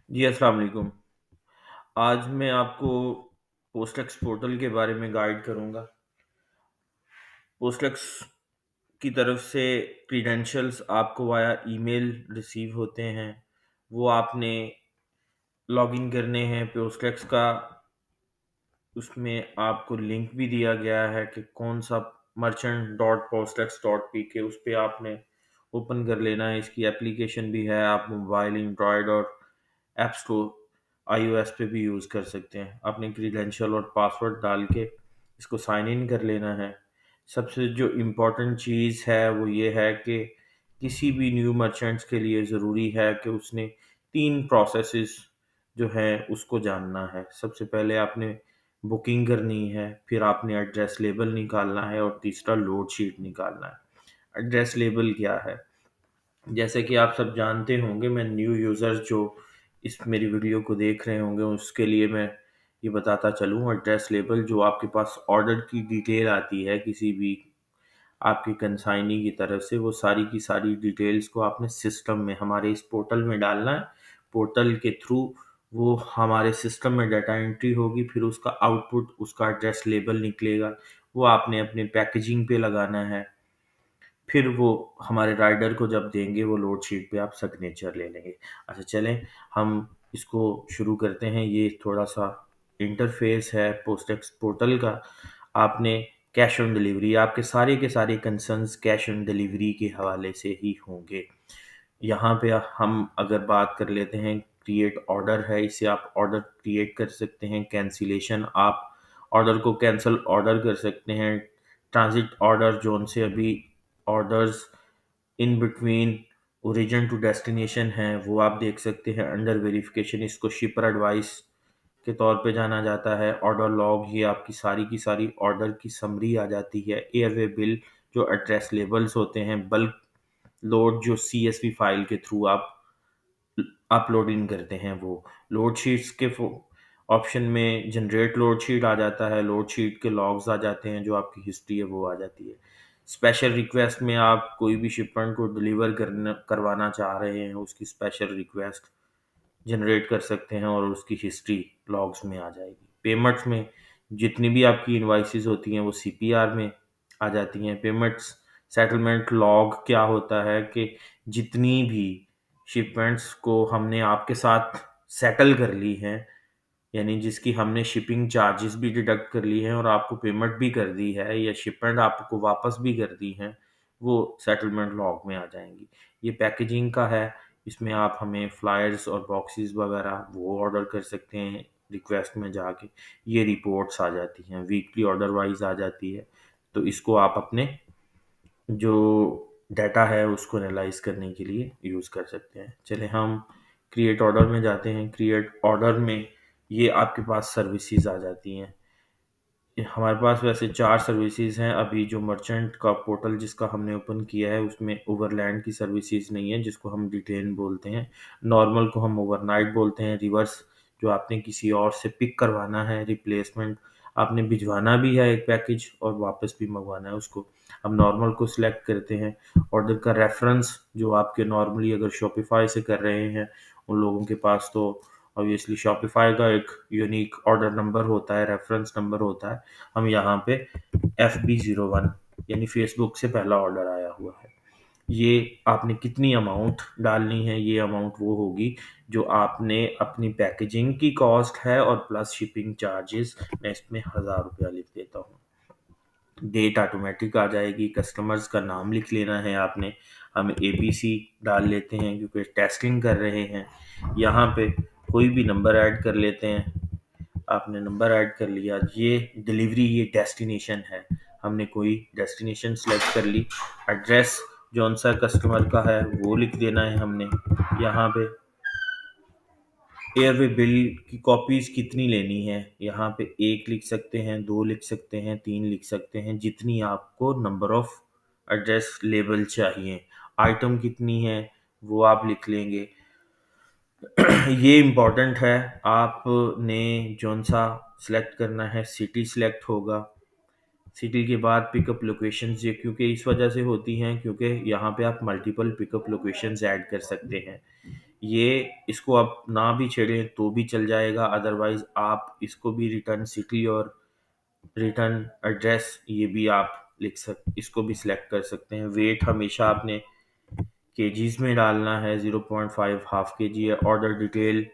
जी, अस्सलाम वालेकुम। आज मैं आपको पोस्टएक्स पोर्टल के बारे में गाइड करूँगा। पोस्टएक्स की तरफ से क्रीडेंशियल्स आपको वाया ईमेल रिसीव होते हैं। वो आपने लॉगिन करने हैं पोस्टएक्स का। उसमें आपको लिंक भी दिया गया है कि कौन सा मर्चेंट डॉट पोस्टएक्स डॉट पी के उस पे आपने ओपन कर लेना है। इसकी एप्लीकेशन भी है, आप मोबाइल, एंड्रॉयड और ऐप स्टोर आईओएस पे भी यूज़ कर सकते हैं। अपने क्रीडेंशियल और पासवर्ड डाल के इसको साइन इन कर लेना है। सबसे जो इम्पोर्टेंट चीज़ है वो ये है कि किसी भी न्यू मर्चेंट्स के लिए ज़रूरी है कि उसने 3 प्रोसेसेस जो हैं उसको जानना है। सबसे पहले आपने बुकिंग करनी है, फिर आपने एड्रेस लेबल निकालना है और तीसरा लोड शीट निकालना है। एड्रेस लेबल क्या है? जैसे कि आप सब जानते होंगे, मैं न्यू यूज़र जो इस मेरी वीडियो को देख रहे होंगे उसके लिए मैं ये बताता चलूँ। एड्रेस लेबल जो आपके पास ऑर्डर की डिटेल आती है किसी भी आपकी कंसाइनी की तरफ से, वो सारी की सारी डिटेल्स को आपने सिस्टम में हमारे इस पोर्टल में डालना है। पोर्टल के थ्रू वो हमारे सिस्टम में डाटा एंट्री होगी, फिर उसका आउटपुट उसका एड्रेस लेबल निकलेगा। वो आपने अपने पैकेजिंग पे लगाना है। फिर वो हमारे राइडर को जब देंगे वो लोड शीट पे आप सिग्नेचर ले लेंगे। अच्छा, चलें हम इसको शुरू करते हैं। ये थोड़ा सा इंटरफेस है पोस्टेक्स पोर्टल का। आपने कैश ऑन डिलीवरी, आपके सारे के सारे कंसर्न्स कैश ऑन डिलीवरी के हवाले से ही होंगे। यहाँ पे हम अगर बात कर लेते हैं, क्रिएट ऑर्डर है, इसे आप ऑर्डर क्रिएट कर सकते हैं। कैंसिलेशन, आप ऑर्डर को कैंसिल ऑर्डर कर सकते हैं। ट्रांजिट ऑर्डर जो उनसे अभी orders in between origin to destination हैं वो आप देख सकते हैं। अंडर वेरिफिकेशन इसको शिपर एडवाइस के तौर पे जाना जाता है। ऑर्डर लॉग, ये आपकी सारी की सारी ऑर्डर की समरी आ जाती है। एयरवे बिल जो एड्रेस लेबल्स होते हैं। बल्क लोड जो सीएसवी फाइल के थ्रू आप अपलोड इन करते हैं वो। लोड शीट्स के ऑप्शन में जनरेट लोड शीट आ जाता है। लोड शीट के लॉग्स आ जाते हैं, जो आपकी हिस्ट्री है वो आ जाती है। स्पेशल रिक्वेस्ट में आप कोई भी शिपमेंट को डिलीवर करवाना चाह रहे हैं, उसकी स्पेशल रिक्वेस्ट जनरेट कर सकते हैं और उसकी हिस्ट्री लॉग्स में आ जाएगी। पेमेंट्स में जितनी भी आपकी इनवाइसेस होती हैं वो सीपीआर में आ जाती हैं। पेमेंट्स सेटलमेंट लॉग क्या होता है कि जितनी भी शिपमेंट्स को हमने आपके साथ सेटल कर ली हैं, यानी जिसकी हमने शिपिंग चार्जेस भी डिडक्ट कर ली हैं और आपको पेमेंट भी कर दी है या शिपमेंट आपको वापस भी कर दी हैं, वो सेटलमेंट लॉग में आ जाएंगी। ये पैकेजिंग का है। इसमें आप हमें फ्लायर्स और बॉक्सेस वगैरह वो ऑर्डर कर सकते हैं रिक्वेस्ट में जाके। ये रिपोर्ट्स आ जाती हैं, वीकली ऑर्डर वाइज आ जाती है। तो इसको आप अपने जो डाटा है उसको एनालाइज करने के लिए यूज़ कर सकते हैं। चलिए हम क्रिएट ऑर्डर में जाते हैं। क्रिएट ऑर्डर में ये आपके पास सर्विसेज आ जाती हैं। हमारे पास वैसे 4 सर्विसेज हैं अभी। जो मर्चेंट का पोर्टल जिसका हमने ओपन किया है उसमें ओवरलैंड की सर्विसेज नहीं है, जिसको हम डिटेन बोलते हैं। नॉर्मल को हम ओवरनाइट बोलते हैं। रिवर्स जो आपने किसी और से पिक करवाना है, रिप्लेसमेंट आपने भिजवाना भी है एक पैकेज और वापस भी मंगवाना है उसको, हम नॉर्मल को सिलेक्ट करते हैं। ऑर्डर का रेफरेंस जो आपके नॉर्मली अगर शॉपिफाई से कर रहे हैं उन लोगों के पास तो ऑब्वियसली शॉपिफाई का एक यूनिक ऑर्डर नंबर होता है, रेफरेंस नंबर होता है। हम यहाँ पे FB01 यानी फेसबुक से पहला ऑर्डर आया हुआ है। ये आपने कितनी अमाउंट डालनी है, ये अमाउंट वो होगी जो आपने अपनी पैकेजिंग की कॉस्ट है और प्लस शिपिंग चार्जेस। मैं इसमें 1000 रुपया लिख देता हूँ। डेट ऑटोमेटिक आ जाएगी। कस्टमर्स का नाम लिख लेना है आपने। हम ABC डाल लेते हैं क्योंकि टेस्टिंग कर रहे हैं। यहाँ पे कोई भी नंबर ऐड कर लेते हैं। आपने नंबर ऐड कर लिया। ये डिलीवरी, ये डेस्टिनेशन है, हमने कोई डेस्टिनेशन सेलेक्ट कर ली। एड्रेस जौन सा कस्टमर का है वो लिख देना है हमने। यहाँ पे एयरवे बिल की कॉपीज कितनी लेनी है, यहाँ पे 1 लिख सकते हैं, 2 लिख सकते हैं, 3 लिख सकते हैं, जितनी आपको नंबर ऑफ एड्रेस लेबल चाहिए। आइटम कितनी है वो आप लिख लेंगे। ये इम्पोर्टेंट है। आपने जौन सा सिलेक्ट करना है, सिटी सिलेक्ट होगा। सिटी के बाद पिकअप लोकेशंस, ये क्योंकि इस वजह से होती हैं क्योंकि यहाँ पे आप मल्टीपल पिकअप लोकेशंस ऐड कर सकते हैं। ये इसको आप ना भी छेड़ें तो भी चल जाएगा, अदरवाइज आप इसको भी रिटर्न सिटी और रिटर्न एड्रेस ये भी आप इसको भी सिलेक्ट कर सकते हैं। वेट हमेशा आपने केजीज में डालना है, 0.5 हाफ के जी है। ऑर्डर डिटेल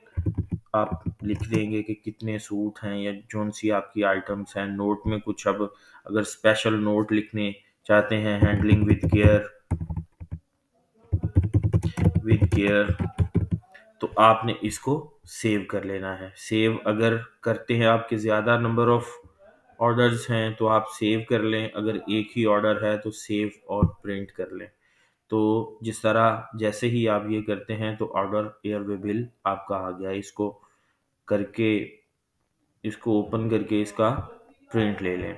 आप लिख देंगे कि कितने सूट हैं या जोन सी आपकी आइटम्स हैं। नोट में कुछ अब अगर स्पेशल नोट लिखने चाहते हैं, हैंडलिंग विद केयर तो आपने इसको सेव कर लेना है। सेव अगर करते हैं, आपके ज़्यादा नंबर ऑफ ऑर्डर्स हैं तो आप सेव कर लें, अगर एक ही ऑर्डर है तो सेव और प्रिंट कर लें। तो जिस तरह जैसे ही आप ये करते हैं तो ऑर्डर एयरवे बिल आपका आ गया। करके इसको ओपन करके इसका प्रिंट ले लें।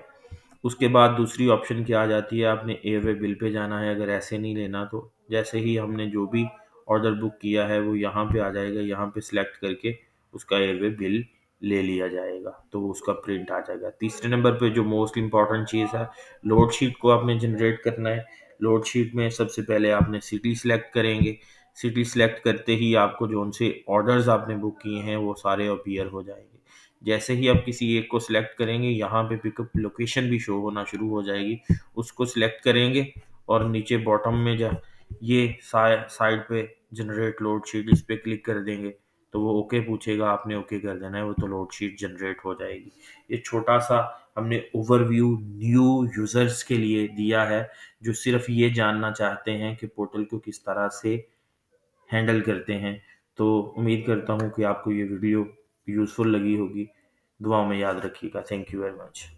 उसके बाद दूसरी ऑप्शन क्या आ जाती है, आपने एयरवे बिल पे जाना है। अगर ऐसे नहीं लेना तो जैसे ही हमने जो भी ऑर्डर बुक किया है वो यहाँ पे आ जाएगा, यहाँ पे सिलेक्ट करके उसका एयरवे बिल ले लिया जाएगा तो उसका प्रिंट आ जाएगा। तीसरे नंबर पे जो मोस्ट इम्पॉर्टेंट चीज़ है, लोड शीट को आपने जनरेट करना है। लोड शीट में सबसे पहले आपने सिटी सिलेक्ट करेंगे। सिटी सिलेक्ट करते ही आपको जो उनसे ऑर्डर्स आपने बुक किए हैं वो सारे अपीयर हो जाएंगे। जैसे ही आप किसी एक को सिलेक्ट करेंगे, यहाँ पे पिकअप लोकेशन भी शो होना शुरू हो जाएगी। उसको सिलेक्ट करेंगे और नीचे बॉटम में जा ये साइड पे जनरेट लोड शीट, इस पे क्लिक कर देंगे तो वो ओके पूछेगा, आपने ओके कर देना है, वो तो लोड शीट जनरेट हो जाएगी। ये छोटा सा हमने ओवरव्यू न्यू यूजर्स के लिए दिया है जो सिर्फ ये जानना चाहते हैं कि पोर्टल को किस तरह से हैंडल करते हैं। तो उम्मीद करता हूँ कि आपको ये वीडियो यूज़फुल लगी होगी। दुआ में याद रखिएगा। Thank you very much.